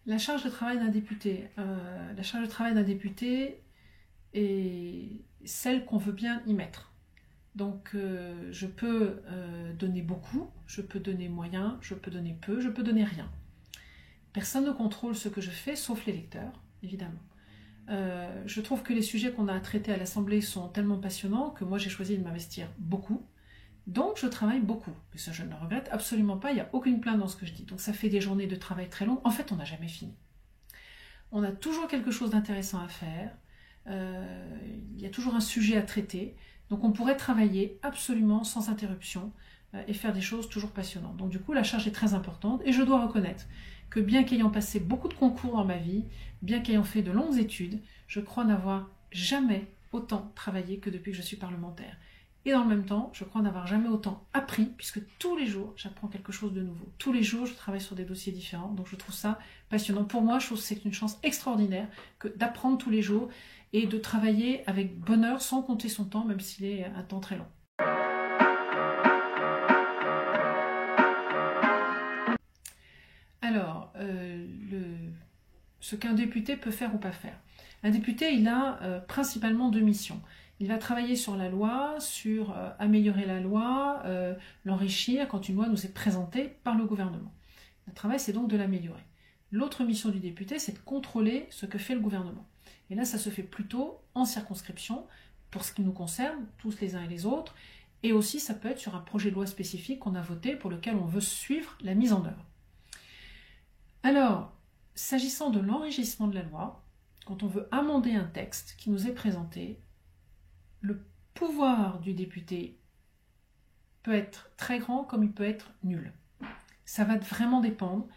La charge de travail d'un député. La charge de travail d'un député est celle qu'on veut bien y mettre. Donc je peux donner beaucoup, je peux donner moyen, je peux donner peu, je peux donner rien. Personne ne contrôle ce que je fais, sauf l'électeur, évidemment. Je trouve que les sujets qu'on a à traiter à l'Assemblée sont tellement passionnants que moi j'ai choisi de m'investir beaucoup. Donc je travaille beaucoup. Mais ça je ne le regrette absolument pas, il n'y a aucune plainte dans ce que je dis. Donc ça fait des journées de travail très longues. En fait on n'a jamais fini. On a toujours quelque chose d'intéressant à faire. Il y a toujours un sujet à traiter. Donc on pourrait travailler absolument sans interruption et faire des choses toujours passionnantes. Donc du coup la charge est très importante et je dois reconnaître que bien qu'ayant passé beaucoup de concours dans ma vie, bien qu'ayant fait de longues études, je crois n'avoir jamais autant travaillé que depuis que je suis parlementaire. Et dans le même temps, je crois n'avoir jamais autant appris, puisque tous les jours, j'apprends quelque chose de nouveau. Tous les jours, je travaille sur des dossiers différents, donc je trouve ça passionnant. Pour moi, je trouve que c'est une chance extraordinaire que d'apprendre tous les jours et de travailler avec bonheur sans compter son temps, même s'il est un temps très long. Alors, ce qu'un député peut faire ou pas faire. Un député, il a principalement deux missions. Il va travailler sur la loi, sur améliorer la loi, l'enrichir quand une loi nous est présentée par le gouvernement. Le travail, c'est donc de l'améliorer. L'autre mission du député, c'est de contrôler ce que fait le gouvernement. Et là, ça se fait plutôt en circonscription, pour ce qui nous concerne, tous les uns et les autres, et aussi ça peut être sur un projet de loi spécifique qu'on a voté, pour lequel on veut suivre la mise en œuvre. Alors, s'agissant de l'enrichissement de la loi, quand on veut amender un texte qui nous est présenté, le pouvoir du député peut être très grand comme il peut être nul. Ça va vraiment dépendre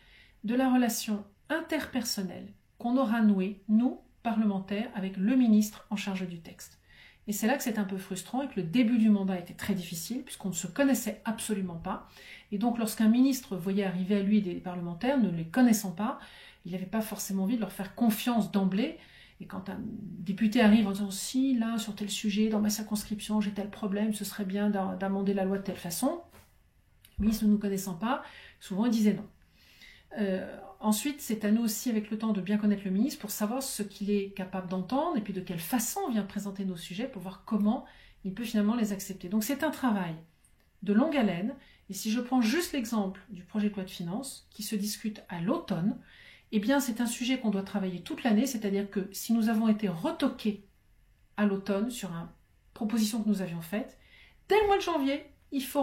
de la relation interpersonnelle qu'on aura nouée, nous, parlementaires, avec le ministre en charge du texte. Et c'est là que c'est un peu frustrant et que le début du mandat était très difficile puisqu'on ne se connaissait absolument pas. Et donc lorsqu'un ministre voyait arriver à lui des parlementaires, ne les connaissant pas, il n'avait pas forcément envie de leur faire confiance d'emblée. Et quand un député arrive en disant « si, là, sur tel sujet, dans ma circonscription, j'ai tel problème, ce serait bien d'amender la loi de telle façon », le ministre ne nous connaissant pas, souvent il disait non. Ensuite, c'est à nous aussi, avec le temps, de bien connaître le ministre pour savoir ce qu'il est capable d'entendre et puis de quelle façon on vient présenter nos sujets pour voir comment il peut finalement les accepter. Donc c'est un travail de longue haleine. Et si je prends juste l'exemple du projet de loi de finances qui se discute à l'automne, eh bien c'est un sujet qu'on doit travailler toute l'année, c'est-à-dire que si nous avons été retoqués à l'automne sur une proposition que nous avions faite, dès le mois de janvier, il faut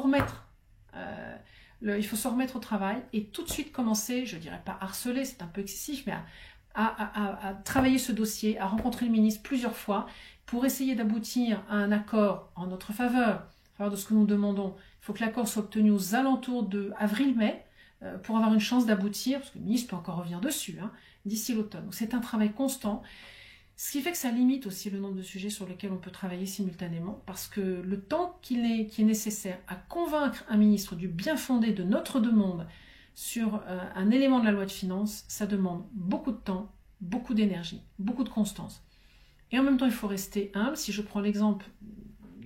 se remettre au travail et tout de suite commencer, je ne dirais pas harceler, c'est un peu excessif, mais à travailler ce dossier, à rencontrer le ministre plusieurs fois pour essayer d'aboutir à un accord en notre faveur, en faveur de ce que nous demandons. Il faut que l'accord soit obtenu aux alentours de avril-mai pour avoir une chance d'aboutir, parce que le ministre peut encore revenir dessus, d'ici l'automne. Donc c'est un travail constant. Ce qui fait que ça limite aussi le nombre de sujets sur lesquels on peut travailler simultanément, parce que le temps qui est nécessaire à convaincre un ministre du bien fondé de notre demande sur un élément de la loi de finances, ça demande beaucoup de temps, beaucoup d'énergie, beaucoup de constance. Et en même temps, il faut rester humble. Si je prends l'exemple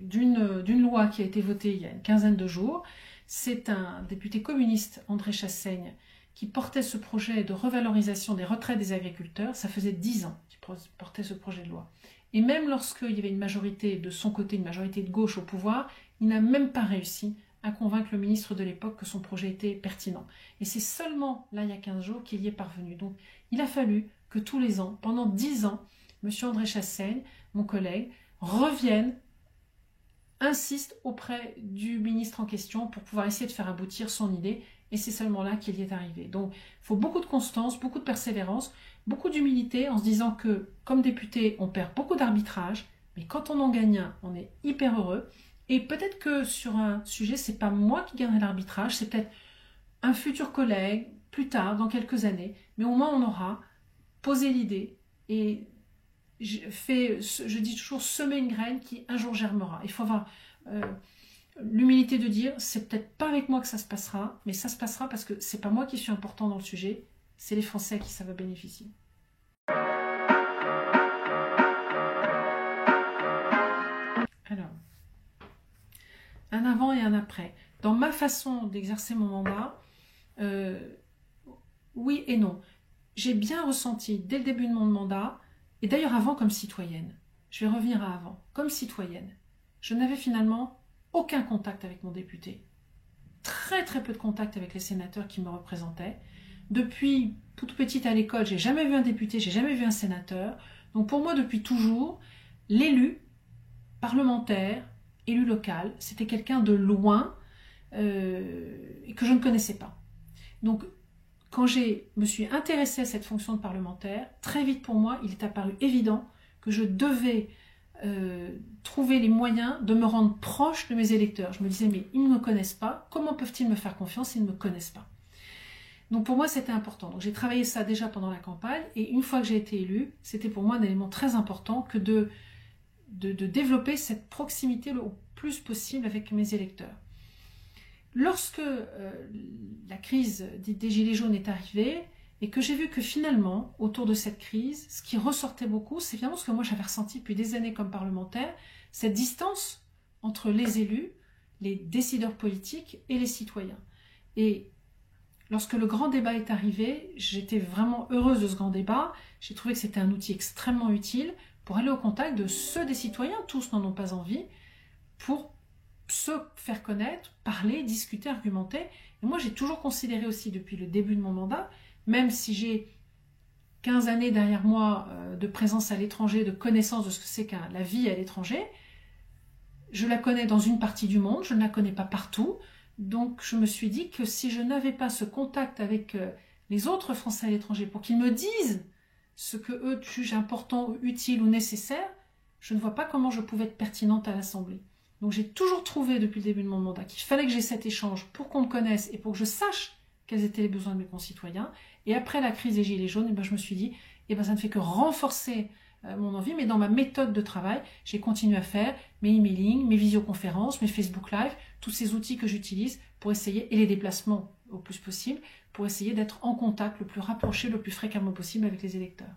d'une loi qui a été votée il y a une quinzaine de jours, c'est un député communiste, André Chassaigne, qui portait ce projet de revalorisation des retraites des agriculteurs. Ça faisait 10 ans qu'il portait ce projet de loi. Et même lorsqu'il y avait une majorité de son côté, une majorité de gauche au pouvoir, il n'a même pas réussi à convaincre le ministre de l'époque que son projet était pertinent. Et c'est seulement là, il y a 15 jours, qu'il y est parvenu. Donc, il a fallu que tous les ans, pendant 10 ans, M. André Chassaigne, mon collègue, revienne, insiste auprès du ministre en question pour pouvoir essayer de faire aboutir son idée. Et c'est seulement là qu'il y est arrivé. Donc, il faut beaucoup de constance, beaucoup de persévérance, beaucoup d'humilité en se disant que, comme député, on perd beaucoup d'arbitrage, mais quand on en gagne un, on est hyper heureux. Et peut-être que sur un sujet, c'est pas moi qui gagnerai l'arbitrage, c'est peut-être un futur collègue, plus tard, dans quelques années, mais au moins on aura posé l'idée et je dis toujours, semer une graine qui un jour germera. Il faut avoir l'humilité de dire, c'est peut-être pas avec moi que ça se passera, mais ça se passera parce que c'est pas moi qui suis important dans le sujet, c'est les Français à qui ça va bénéficier. Alors, un avant et un après. Dans ma façon d'exercer mon mandat, oui et non. j'ai bien ressenti dès le début de mon mandat, et d'ailleurs avant comme citoyenne, je vais revenir à avant, comme citoyenne, je n'avais finalement aucun contact avec mon député. Très très peu de contact avec les sénateurs qui me représentaient. Depuis toute petite à l'école, j'ai jamais vu un député, j'ai jamais vu un sénateur. Donc pour moi, depuis toujours, l'élu parlementaire, élu local, c'était quelqu'un de loin et que je ne connaissais pas. Donc quand je me suis intéressée à cette fonction de parlementaire, très vite pour moi, il est apparu évident que je devais trouver les moyens de me rendre proche de mes électeurs. Je me disais, mais ils ne me connaissent pas, comment peuvent-ils me faire confiance s'ils ne me connaissent pas? Donc pour moi, c'était important. Donc j'ai travaillé ça déjà pendant la campagne, et une fois que j'ai été élue, c'était pour moi un élément très important que de développer cette proximité le plus possible avec mes électeurs. Lorsque la crise des Gilets jaunes est arrivée, et que j'ai vu que finalement, autour de cette crise, ce qui ressortait beaucoup, c'est finalement ce que moi j'avais ressenti depuis des années comme parlementaire, cette distance entre les élus, les décideurs politiques et les citoyens. Et lorsque le grand débat est arrivé, j'étais vraiment heureuse de ce grand débat. J'ai trouvé que c'était un outil extrêmement utile pour aller au contact de ceux des citoyens, tous n'en ont pas envie, pour se faire connaître, parler, discuter, argumenter. Et moi, j'ai toujours considéré aussi depuis le début de mon mandat, même si j'ai 15 années derrière moi de présence à l'étranger, de connaissance de ce que c'est que la vie à l'étranger, je la connais dans une partie du monde, je ne la connais pas partout. Donc je me suis dit que si je n'avais pas ce contact avec les autres Français à l'étranger pour qu'ils me disent ce que eux jugent important, utile ou nécessaire, je ne vois pas comment je pouvais être pertinente à l'Assemblée. Donc j'ai toujours trouvé depuis le début de mon mandat qu'il fallait que j'ai cet échange pour qu'on me connaisse et pour que je sache quels étaient les besoins de mes concitoyens. Et après la crise des Gilets jaunes, je me suis dit, ça ne fait que renforcer mon envie, mais dans ma méthode de travail, j'ai continué à faire mes emailing, mes visioconférences, mes Facebook Live, tous ces outils que j'utilise pour essayer, et les déplacements au plus possible, pour essayer d'être en contact le plus rapproché, le plus fréquemment possible avec les électeurs.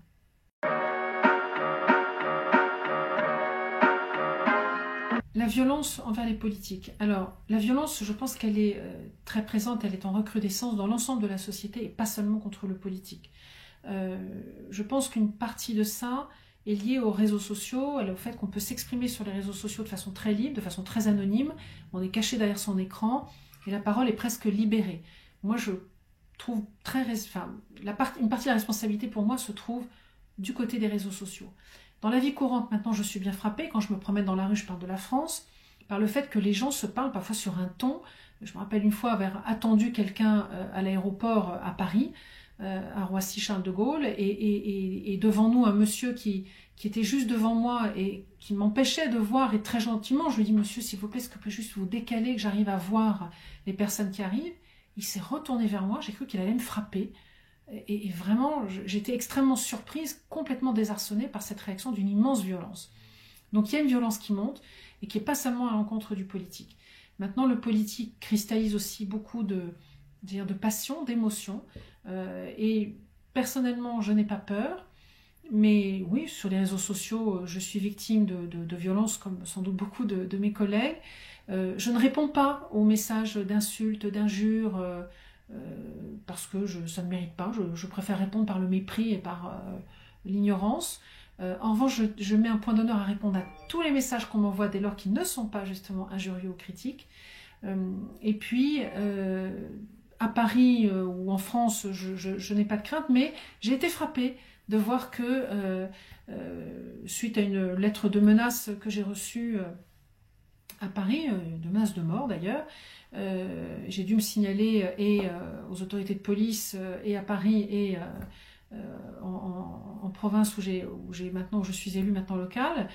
La violence envers les politiques. Alors, la violence, je pense qu'elle est très présente, elle est en recrudescence dans l'ensemble de la société et pas seulement contre le politique. Je pense qu'une partie de ça est liée aux réseaux sociaux, au fait qu'on peut s'exprimer sur les réseaux sociaux de façon très libre, de façon très anonyme, on est caché derrière son écran et la parole est presque libérée. Moi, je trouve une partie de la responsabilité pour moi se trouve du côté des réseaux sociaux. Dans la vie courante, maintenant, je suis bien frappée. Quand je me promène dans la rue, je parle de la France, par le fait que les gens se parlent parfois sur un ton. Je me rappelle une fois avoir attendu quelqu'un à l'aéroport à Paris, à Roissy-Charles de Gaulle, et devant nous, un monsieur qui était juste devant moi et qui m'empêchait de voir, et très gentiment, je lui dis, monsieur, s'il vous plaît, est-ce que je peux juste vous décaler, que j'arrive à voir les personnes qui arrivent? Il s'est retourné vers moi, j'ai cru qu'il allait me frapper. Et vraiment, j'étais extrêmement surprise, complètement désarçonnée par cette réaction d'une immense violence. Donc il y a une violence qui monte et qui n'est pas seulement à l'encontre du politique. Maintenant, le politique cristallise aussi beaucoup de passion, d'émotion. Et personnellement, je n'ai pas peur. Mais oui, sur les réseaux sociaux, je suis victime de violences comme sans doute beaucoup de mes collègues. Je ne réponds pas aux messages d'insultes, d'injures, parce que ça ne mérite pas. Je préfère répondre par le mépris et par l'ignorance. En revanche, je mets un point d'honneur à répondre à tous les messages qu'on m'envoie dès lors qu'ils ne sont pas justement injurieux ou critiques. Et puis, à Paris ou en France, je n'ai pas de crainte, mais j'ai été frappée de voir que, suite à une lettre de menace que j'ai reçue à Paris, de menace de mort d'ailleurs, j'ai dû me signaler aux autorités de police et à Paris et en province où je suis élue maintenant locale.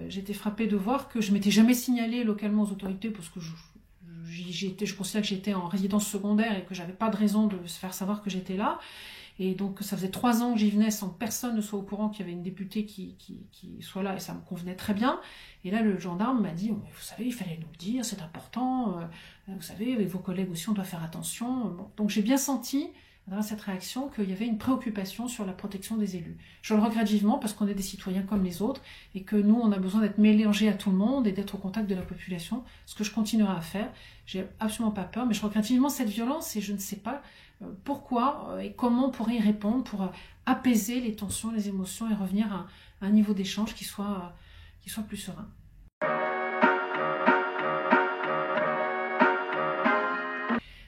J'ai été frappée de voir que je m'étais jamais signalée localement aux autorités parce que je considère que j'étais en résidence secondaire et que j'avais pas de raison de se faire savoir que j'étais là. Et donc ça faisait 3 ans que j'y venais sans que personne ne soit au courant qu'il y avait une députée qui soit là, et ça me convenait très bien. Et là le gendarme m'a dit, vous savez, il fallait nous le dire, c'est important, vous savez, avec vos collègues aussi on doit faire attention. Bon. Donc j'ai bien senti à travers cette réaction, qu'il y avait une préoccupation sur la protection des élus. Je le regrette vivement parce qu'on est des citoyens comme les autres et que nous, on a besoin d'être mélangés à tout le monde et d'être au contact de la population, ce que je continuerai à faire. J'ai absolument pas peur, mais je regrette vivement cette violence et je ne sais pas pourquoi et comment on pourrait y répondre pour apaiser les tensions, les émotions et revenir à un niveau d'échange qui soit plus serein.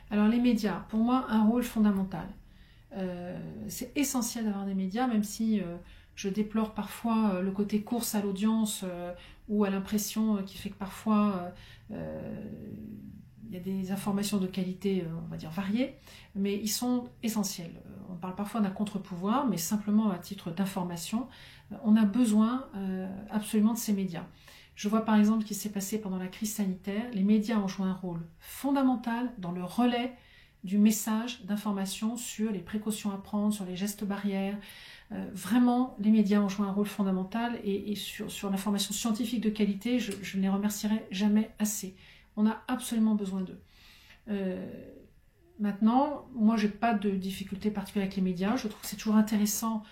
Alors les médias, pour moi, un rôle fondamental. C'est essentiel d'avoir des médias, même si je déplore parfois le côté course à l'audience ou à l'impression qui fait que parfois il y a des informations de qualité, on va dire, variées, mais ils sont essentiels. On parle parfois d'un contre-pouvoir, mais simplement à titre d'information, on a besoin absolument de ces médias. Je vois par exemple ce qui s'est passé pendant la crise sanitaire. Les médias ont joué un rôle fondamental dans le relais du message d'information sur les précautions à prendre, sur les gestes barrières. Vraiment, les médias ont joué un rôle fondamental et sur l'information scientifique de qualité, je ne les remercierai jamais assez. On a absolument besoin d'eux. Maintenant, moi, j'ai pas de difficulté particulière avec les médias. Je trouve que c'est toujours intéressant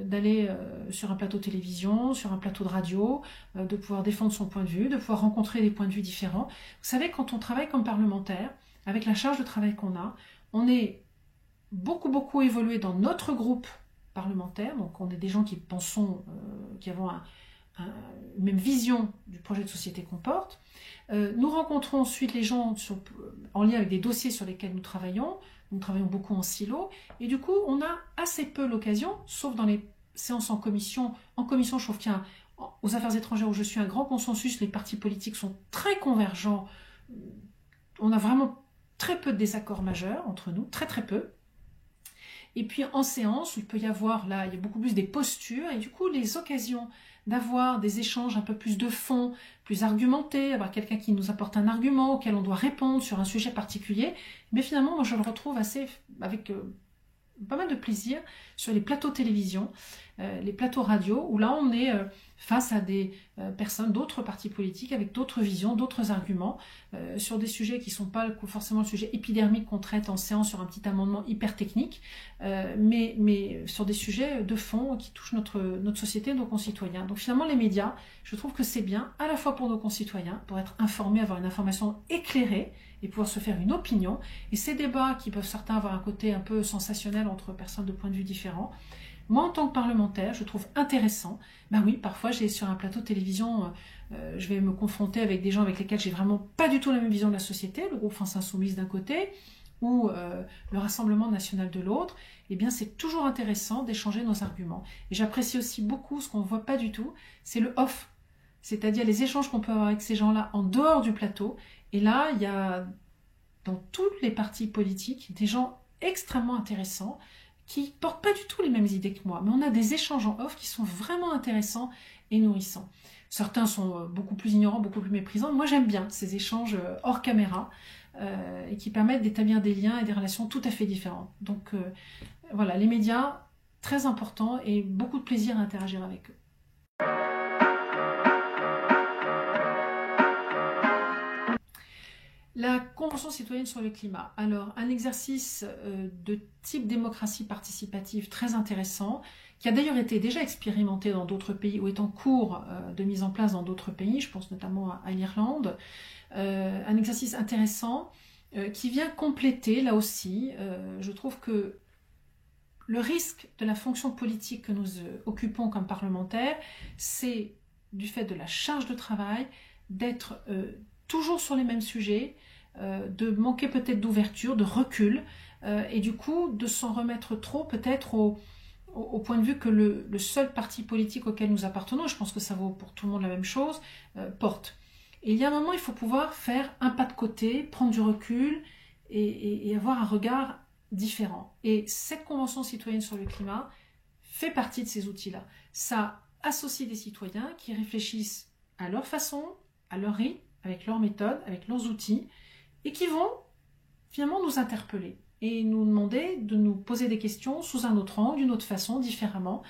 d'aller sur un plateau de télévision, sur un plateau de radio, de pouvoir défendre son point de vue, de pouvoir rencontrer des points de vue différents. Vous savez, quand on travaille comme parlementaire, avec la charge de travail qu'on a, on est beaucoup évolué dans notre groupe parlementaire, donc on est des gens qui pensons, qui avons une même vision du projet de société qu'on porte. Nous rencontrons ensuite les gens en lien avec des dossiers sur lesquels nous travaillons beaucoup en silo, et du coup on a assez peu l'occasion, sauf dans les séances en commission. En commission, je trouve qu'il y a aux affaires étrangères où je suis un grand consensus, les partis politiques sont très convergents, on a vraiment très peu de désaccords majeurs entre nous, très peu. Et puis en séance, il peut y avoir, là, il y a beaucoup plus des postures, et du coup les occasions d'avoir des échanges un peu plus de fond, plus argumentés, avoir quelqu'un qui nous apporte un argument auquel on doit répondre sur un sujet particulier, mais finalement, moi je le retrouve avec pas mal de plaisir sur les plateaux télévision, les plateaux radio, où là on est face à des personnes d'autres partis politiques avec d'autres visions, d'autres arguments, sur des sujets qui ne sont pas forcément le sujet épidermique qu'on traite en séance sur un petit amendement hyper technique, mais sur des sujets de fond qui touchent notre société, nos concitoyens. Donc finalement les médias, je trouve que c'est bien, à la fois pour nos concitoyens, pour être informés, avoir une information éclairée, et pouvoir se faire une opinion. Et ces débats qui peuvent certains avoir un côté un peu sensationnel entre personnes de points de vue différents, moi en tant que parlementaire, je trouve intéressant. Ben oui, parfois j'ai sur un plateau de télévision, je vais me confronter avec des gens avec lesquels j'ai vraiment pas du tout la même vision de la société, le groupe France Insoumise d'un côté, ou le Rassemblement National de l'autre. Eh bien c'est toujours intéressant d'échanger nos arguments. Et j'apprécie aussi beaucoup ce qu'on ne voit pas du tout, c'est le off. C'est-à-dire les échanges qu'on peut avoir avec ces gens-là en dehors du plateau. Et là, il y a dans tous les partis politiques des gens extrêmement intéressants qui portent pas du tout les mêmes idées que moi. Mais on a des échanges en off qui sont vraiment intéressants et nourrissants. Certains sont beaucoup plus ignorants, beaucoup plus méprisants. Moi, j'aime bien ces échanges hors caméra et qui permettent d'établir des liens et des relations tout à fait différentes. Donc voilà, les médias, très importants et beaucoup de plaisir à interagir avec eux. La Convention citoyenne sur le climat. Alors, un exercice de type démocratie participative très intéressant, qui a d'ailleurs été déjà expérimenté dans d'autres pays ou est en cours de mise en place dans d'autres pays, je pense notamment à l'Irlande. Un exercice intéressant qui vient compléter, là aussi, je trouve que le risque de la fonction politique que nous occupons comme parlementaires, c'est du fait de la charge de travail, d'être toujours sur les mêmes sujets, de manquer peut-être d'ouverture, de recul, et du coup de s'en remettre trop peut-être au point de vue que le seul parti politique auquel nous appartenons, je pense que ça vaut pour tout le monde la même chose, porte. Et il y a un moment, il faut pouvoir faire un pas de côté, prendre du recul et avoir un regard différent. Et cette Convention citoyenne sur le climat fait partie de ces outils-là. Ça associe des citoyens qui réfléchissent à leur façon, à leur rythme, avec leurs méthodes, avec leurs outils, et qui vont finalement nous interpeller et nous demander de nous poser des questions sous un autre angle, d'une autre façon, différemment.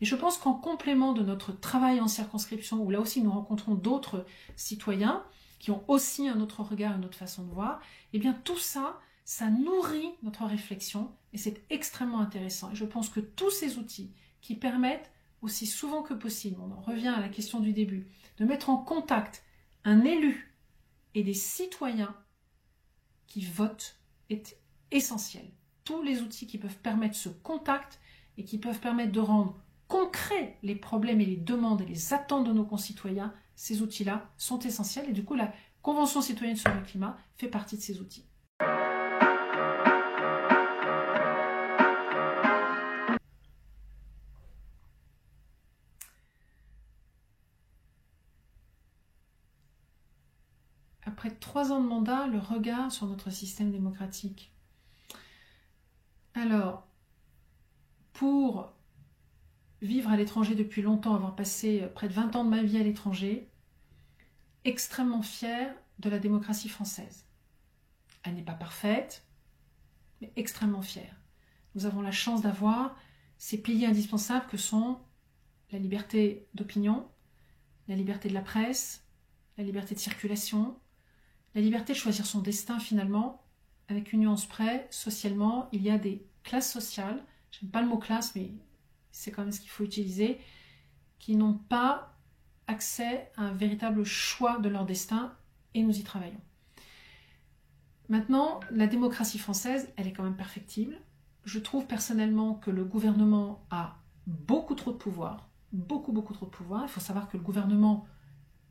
Et je pense qu'en complément de notre travail en circonscription, où là aussi nous rencontrons d'autres citoyens qui ont aussi un autre regard, une autre façon de voir, eh bien tout ça, ça nourrit notre réflexion et c'est extrêmement intéressant. Et je pense que tous ces outils qui permettent aussi souvent que possible, on en revient à la question du début, de mettre en contact un élu et des citoyens qui votent est essentiel. Tous les outils qui peuvent permettre ce contact et qui peuvent permettre de rendre concrets les problèmes et les demandes et les attentes de nos concitoyens, ces outils-là sont essentiels et du coup la Convention citoyenne sur le climat fait partie de ces outils. Après 3 ans de mandat, le regard sur notre système démocratique. Alors, pour vivre à l'étranger depuis longtemps, avoir passé près de 20 ans de ma vie à l'étranger, extrêmement fière de la démocratie française. Elle n'est pas parfaite, mais extrêmement fière. Nous avons la chance d'avoir ces piliers indispensables que sont la liberté d'opinion, la liberté de la presse, la liberté de circulation, la liberté de choisir son destin finalement, avec une nuance près, socialement, il y a des classes sociales, j'aime pas le mot classe, mais c'est quand même ce qu'il faut utiliser, qui n'ont pas accès à un véritable choix de leur destin, et nous y travaillons. Maintenant, la démocratie française, elle est quand même perfectible. Je trouve personnellement que le gouvernement a beaucoup trop de pouvoir, beaucoup trop de pouvoir. Il faut savoir que le gouvernement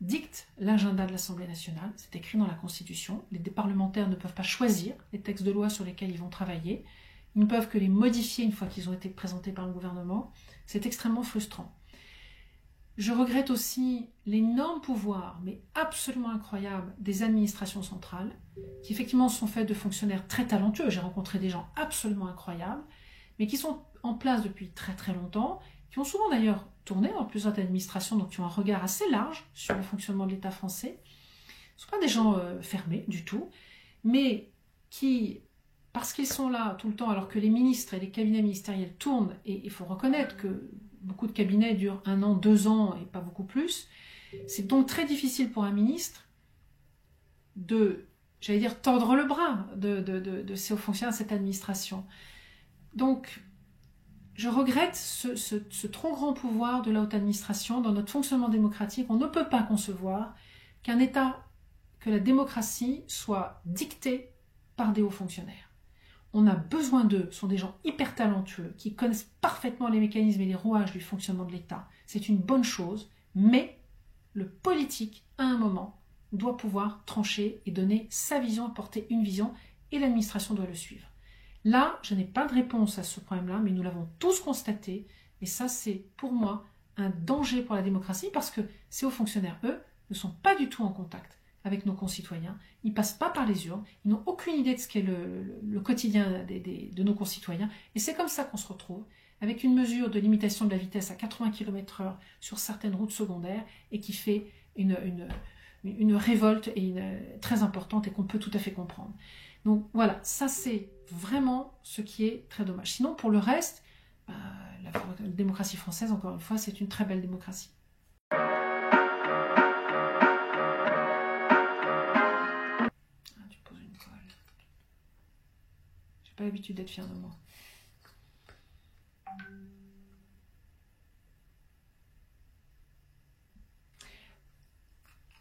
dicte l'agenda de l'Assemblée nationale, c'est écrit dans la Constitution. Les parlementaires ne peuvent pas choisir les textes de loi sur lesquels ils vont travailler. Ils ne peuvent que les modifier une fois qu'ils ont été présentés par le gouvernement. C'est extrêmement frustrant. Je regrette aussi l'énorme pouvoir, mais absolument incroyable, des administrations centrales, qui effectivement sont faites de fonctionnaires très talentueux. J'ai rencontré des gens absolument incroyables, mais qui sont en place depuis très longtemps, qui ont souvent d'ailleurs tourné dans plusieurs administrations, donc qui ont un regard assez large sur le fonctionnement de l'État français. Ce ne sont pas des gens fermés du tout, mais qui, parce qu'ils sont là tout le temps, alors que les ministres et les cabinets ministériels tournent, et il faut reconnaître que beaucoup de cabinets durent 1 an, 2 ans et pas beaucoup plus, c'est donc très difficile pour un ministre de, j'allais dire, tordre le bras de ces hauts fonctionnaires de cette administration. Donc, je regrette ce trop grand pouvoir de la haute administration dans notre fonctionnement démocratique. On ne peut pas concevoir qu'un État, que la démocratie soit dictée par des hauts fonctionnaires. On a besoin d'eux, ce sont des gens hyper talentueux, qui connaissent parfaitement les mécanismes et les rouages du fonctionnement de l'État. C'est une bonne chose, mais le politique, à un moment, doit pouvoir trancher et donner sa vision, apporter une vision, et l'administration doit le suivre. Là, je n'ai pas de réponse à ce problème-là, mais nous l'avons tous constaté, et ça, c'est pour moi un danger pour la démocratie, parce que ces hauts fonctionnaires, eux, ne sont pas du tout en contact avec nos concitoyens, ils ne passent pas par les urnes, ils n'ont aucune idée de ce qu'est le quotidien de nos concitoyens, et c'est comme ça qu'on se retrouve, avec une mesure de limitation de la vitesse à 80 km/h sur certaines routes secondaires, et qui fait une révolte très importante et qu'on peut tout à fait comprendre. Donc voilà, ça c'est vraiment ce qui est très dommage. Sinon, pour le reste, la démocratie française, encore une fois, c'est une très belle démocratie. Tu poses une colle. J'ai pas l'habitude d'être fière de moi.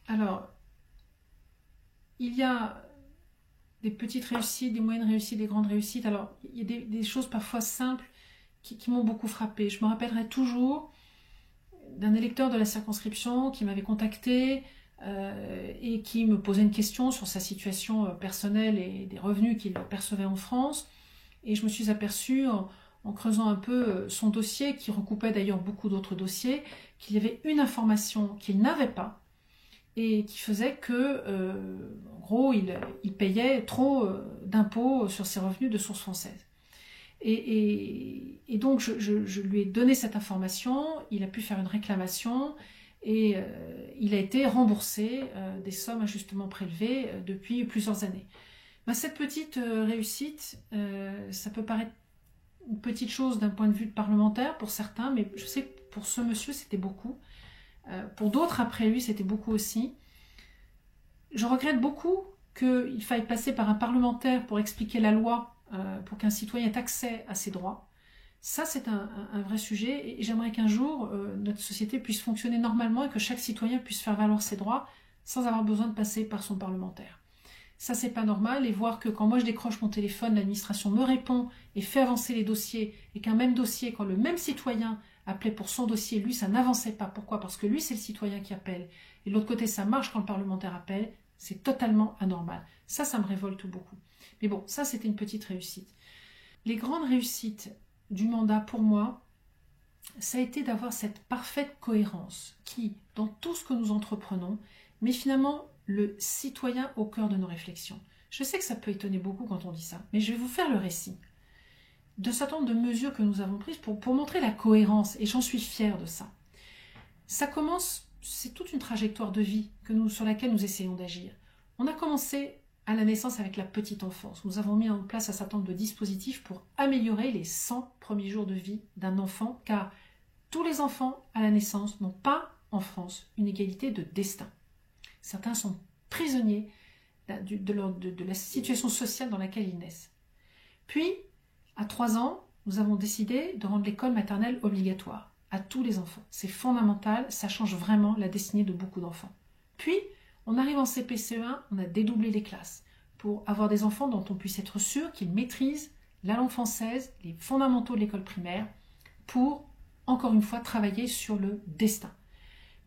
Alors, il y a des petites réussites, des moyennes réussites, des grandes réussites. Alors, il y a des choses parfois simples qui m'ont beaucoup frappée. Je me rappellerai toujours d'un électeur de la circonscription qui m'avait contacté et qui me posait une question sur sa situation personnelle et des revenus qu'il percevait en France. Et je me suis aperçue, en creusant un peu son dossier, qui recoupait d'ailleurs beaucoup d'autres dossiers, qu'il y avait une information qu'il n'avait pas, et qui faisait que, en gros, il payait trop d'impôts sur ses revenus de source française. Et donc, je lui ai donné cette information, il a pu faire une réclamation, et il a été remboursé des sommes injustement prélevées depuis plusieurs années. Cette petite réussite, ça peut paraître une petite chose d'un point de vue parlementaire pour certains, mais je sais que pour ce monsieur, c'était beaucoup. Pour d'autres, après lui, c'était beaucoup aussi. Je regrette beaucoup qu'il faille passer par un parlementaire pour expliquer la loi, pour qu'un citoyen ait accès à ses droits. Ça, c'est un vrai sujet et j'aimerais qu'un jour, notre société puisse fonctionner normalement et que chaque citoyen puisse faire valoir ses droits sans avoir besoin de passer par son parlementaire. Ça, c'est pas normal, et voir que quand moi je décroche mon téléphone, l'administration me répond et fait avancer les dossiers, et qu'un même dossier, quand le même citoyen appelait pour son dossier, lui, ça n'avançait pas. Pourquoi? Parce que lui, c'est le citoyen qui appelle. Et de l'autre côté, ça marche quand le parlementaire appelle. C'est totalement anormal. Ça me révolte beaucoup. Mais bon, ça, c'était une petite réussite. Les grandes réussites du mandat, pour moi, ça a été d'avoir cette parfaite cohérence qui, dans tout ce que nous entreprenons, met finalement le citoyen au cœur de nos réflexions. Je sais que ça peut étonner beaucoup quand on dit ça, mais je vais vous faire le récit de certain nombre de mesures que nous avons prises pour montrer la cohérence, et j'en suis fière de ça. Ça commence, c'est toute une trajectoire de vie sur laquelle nous essayons d'agir. On a commencé à la naissance avec la petite enfance. Nous avons mis en place un certain nombre de dispositifs pour améliorer les 100 premiers jours de vie d'un enfant, car tous les enfants à la naissance n'ont pas en France une égalité de destin. Certains sont prisonniers de la situation sociale dans laquelle ils naissent. Puis, à 3 ans, nous avons décidé de rendre l'école maternelle obligatoire à tous les enfants. C'est fondamental, ça change vraiment la destinée de beaucoup d'enfants. Puis, on arrive en CP-CE1, on a dédoublé les classes pour avoir des enfants dont on puisse être sûr qu'ils maîtrisent la langue française, les fondamentaux de l'école primaire, pour, encore une fois, travailler sur le destin.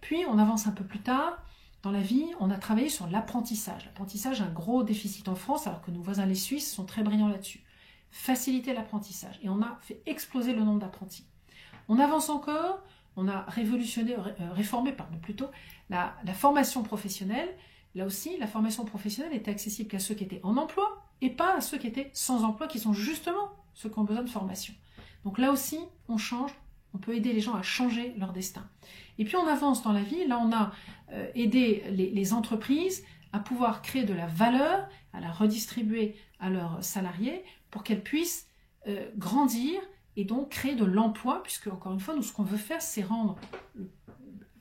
Puis, on avance un peu plus tard. Dans la vie, on a travaillé sur l'apprentissage. L'apprentissage, un gros déficit en France, alors que nos voisins les Suisses sont très brillants là-dessus. Faciliter l'apprentissage. Et on a fait exploser le nombre d'apprentis. On avance encore, on a réformé la formation professionnelle. Là aussi, la formation professionnelle était accessible qu'à ceux qui étaient en emploi et pas à ceux qui étaient sans emploi, qui sont justement ceux qui ont besoin de formation. Donc là aussi, on change, on peut aider les gens à changer leur destin. Et puis on avance dans la vie, là on a aidé les entreprises à pouvoir créer de la valeur, à la redistribuer à leurs salariés pour qu'elles puissent grandir et donc créer de l'emploi, puisque encore une fois, nous ce qu'on veut faire, c'est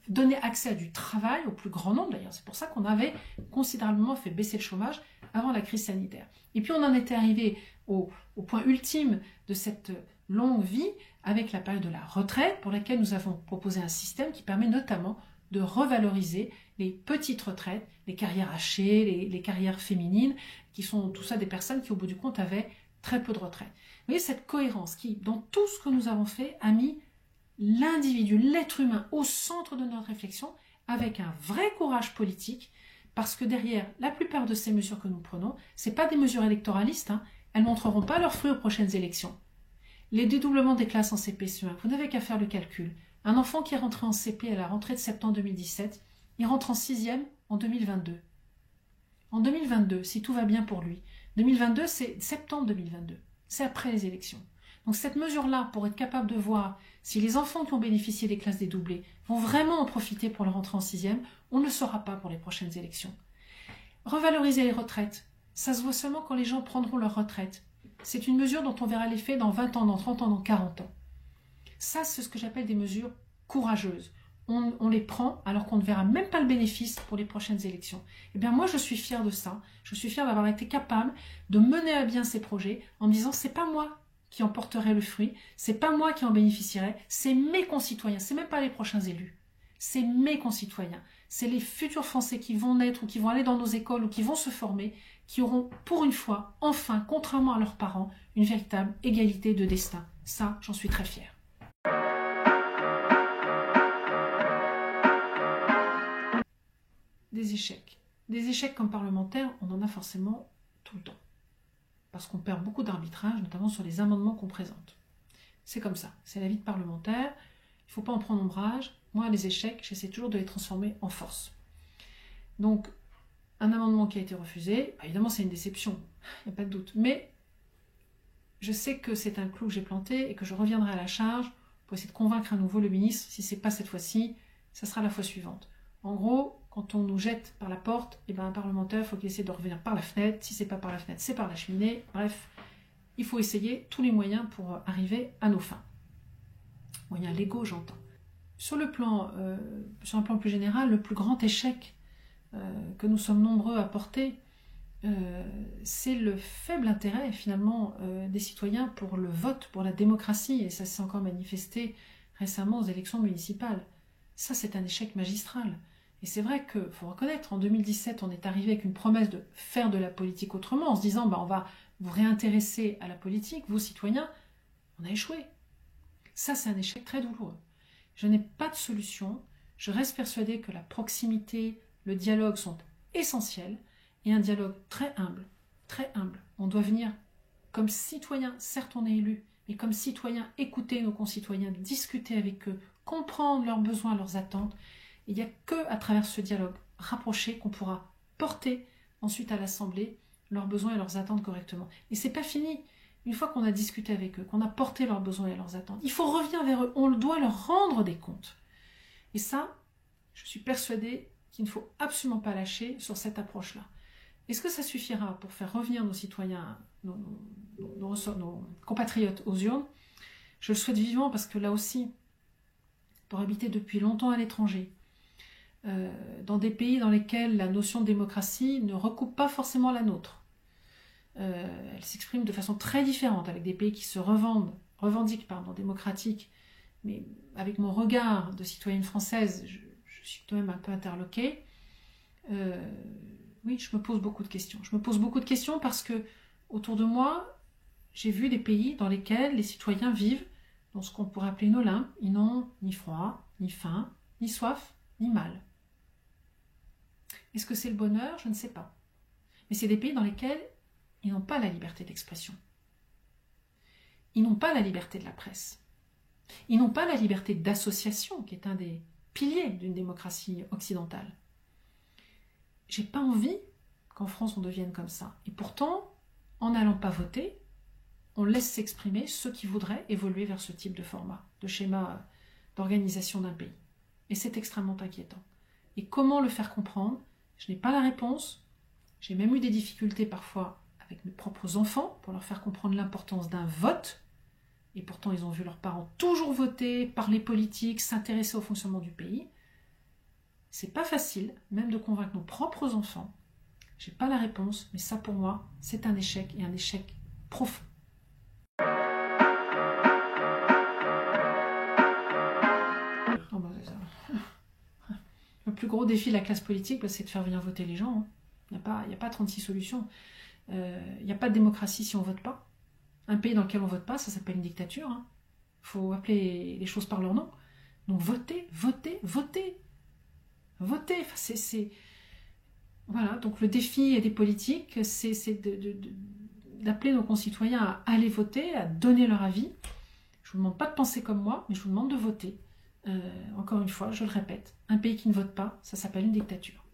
donner accès à du travail au plus grand nombre d'ailleurs. C'est pour ça qu'on avait considérablement fait baisser le chômage avant la crise sanitaire. Et puis on en était arrivé au point ultime de cette longue vie avec la période de la retraite, pour laquelle nous avons proposé un système qui permet notamment de revaloriser les petites retraites, les carrières hachées, les carrières féminines, qui sont tout ça des personnes qui au bout du compte avaient très peu de retraite. Vous voyez cette cohérence qui, dans tout ce que nous avons fait, a mis l'individu, l'être humain au centre de notre réflexion, avec un vrai courage politique, parce que derrière la plupart de ces mesures que nous prenons, ce n'est pas des mesures électoralistes, elles ne montreront pas leurs fruits aux prochaines élections. Les dédoublements des classes en CP-CE1, vous n'avez qu'à faire le calcul. Un enfant qui est rentré en CP à la rentrée de septembre 2017, il rentre en 6e en 2022. En 2022, si tout va bien pour lui. 2022, c'est septembre 2022. C'est après les élections. Donc cette mesure-là, pour être capable de voir si les enfants qui ont bénéficié des classes dédoublées vont vraiment en profiter pour leur rentrée en 6e, on ne le saura pas pour les prochaines élections. Revaloriser les retraites, ça se voit seulement quand les gens prendront leur retraite. C'est une mesure dont on verra l'effet dans 20 ans, dans 30 ans, dans 40 ans. Ça, c'est ce que j'appelle des mesures courageuses. On les prend alors qu'on ne verra même pas le bénéfice pour les prochaines élections. Eh bien moi, je suis fière de ça. Je suis fière d'avoir été capable de mener à bien ces projets en me disant, c'est pas moi qui en porterai le fruit, c'est pas moi qui en bénéficierai, c'est mes concitoyens, c'est même pas les prochains élus. C'est mes concitoyens, c'est les futurs Français qui vont naître ou qui vont aller dans nos écoles ou qui vont se former, qui auront pour une fois, enfin, contrairement à leurs parents, une véritable égalité de destin. Ça, j'en suis très fière. Des échecs. Des échecs comme parlementaire, on en a forcément tout le temps. Parce qu'on perd beaucoup d'arbitrage, notamment sur les amendements qu'on présente. C'est comme ça, c'est la vie de parlementaire, il ne faut pas en prendre ombrage. Moi, les échecs, j'essaie toujours de les transformer en force. Donc, un amendement qui a été refusé, évidemment c'est une déception, il n'y a pas de doute, mais je sais que c'est un clou que j'ai planté et que je reviendrai à la charge pour essayer de convaincre à nouveau le ministre. Si ce n'est pas cette fois-ci, ça sera la fois suivante. En gros, quand on nous jette par la porte, un parlementaire, il faut qu'il essaie de revenir par la fenêtre. Si ce n'est pas par la fenêtre, c'est par la cheminée. Bref, il faut essayer tous les moyens pour arriver à nos fins. Moyens légaux, j'entends. Sur un plan plus général, le plus grand échec que nous sommes nombreux à porter, c'est le faible intérêt finalement des citoyens pour le vote, pour la démocratie, et ça s'est encore manifesté récemment aux élections municipales. Ça, c'est un échec magistral. Et c'est vrai qu'il faut reconnaître, en 2017, on est arrivé avec une promesse de faire de la politique autrement, en se disant on va vous réintéresser à la politique, vous citoyens. On a échoué. Ça, c'est un échec très douloureux. Je n'ai pas de solution. Je reste persuadée que la proximité, le dialogue sont essentiels, et un dialogue très humble, très humble. On doit venir comme citoyen, certes on est élu, mais comme citoyen, écouter nos concitoyens, discuter avec eux, comprendre leurs besoins, leurs attentes. Il n'y a que à travers ce dialogue rapproché qu'on pourra porter ensuite à l'Assemblée leurs besoins et leurs attentes correctement. Et c'est pas fini. Une fois qu'on a discuté avec eux, qu'on a porté leurs besoins et leurs attentes, il faut revenir vers eux. On doit leur rendre des comptes. Et ça, je suis persuadée qu'il ne faut absolument pas lâcher sur cette approche-là. Est-ce que ça suffira pour faire revenir nos citoyens, nos compatriotes aux urnes? Je le souhaite vivement parce que là aussi, pour habiter depuis longtemps à l'étranger, dans des pays dans lesquels la notion de démocratie ne recoupe pas forcément la nôtre, elle s'exprime de façon très différente, avec des pays qui se revendiquent démocratiques, mais avec mon regard de citoyenne française, je suis quand même un peu interloquée. Oui, je me pose beaucoup de questions. Je me pose beaucoup de questions parce que, autour de moi, j'ai vu des pays dans lesquels les citoyens vivent dans ce qu'on pourrait appeler une Olympe. Ils n'ont ni froid, ni faim, ni soif, ni mal. Est-ce que c'est le bonheur? Je ne sais pas. Mais c'est des pays dans lesquels ils n'ont pas la liberté d'expression. Ils n'ont pas la liberté de la presse. Ils n'ont pas la liberté d'association, qui est un des piliers d'une démocratie occidentale. J'ai pas envie qu'en France on devienne comme ça. Et pourtant, en n'allant pas voter, on laisse s'exprimer ceux qui voudraient évoluer vers ce type de format, de schéma d'organisation d'un pays. Et c'est extrêmement inquiétant. Et comment le faire comprendre? Je n'ai pas la réponse. J'ai même eu des difficultés parfois avec mes propres enfants pour leur faire comprendre l'importance d'un vote. Et pourtant, ils ont vu leurs parents toujours voter, parler politique, s'intéresser au fonctionnement du pays. C'est pas facile, même de convaincre nos propres enfants. J'ai pas la réponse, mais ça pour moi, c'est un échec, et un échec profond. Le plus gros défi de la classe politique, c'est de faire venir voter les gens. Il n'y a pas 36 solutions. Il n'y a pas de démocratie si on ne vote pas. Un pays dans lequel on ne vote pas, ça s'appelle une dictature. Il faut appeler les choses par leur nom. Donc votez, votez, votez. Votez. Enfin, voilà, donc le défi des politiques, c'est d'appeler nos concitoyens à aller voter, à donner leur avis. Je ne vous demande pas de penser comme moi, mais je vous demande de voter. Encore une fois, je le répète, un pays qui ne vote pas, ça s'appelle une dictature.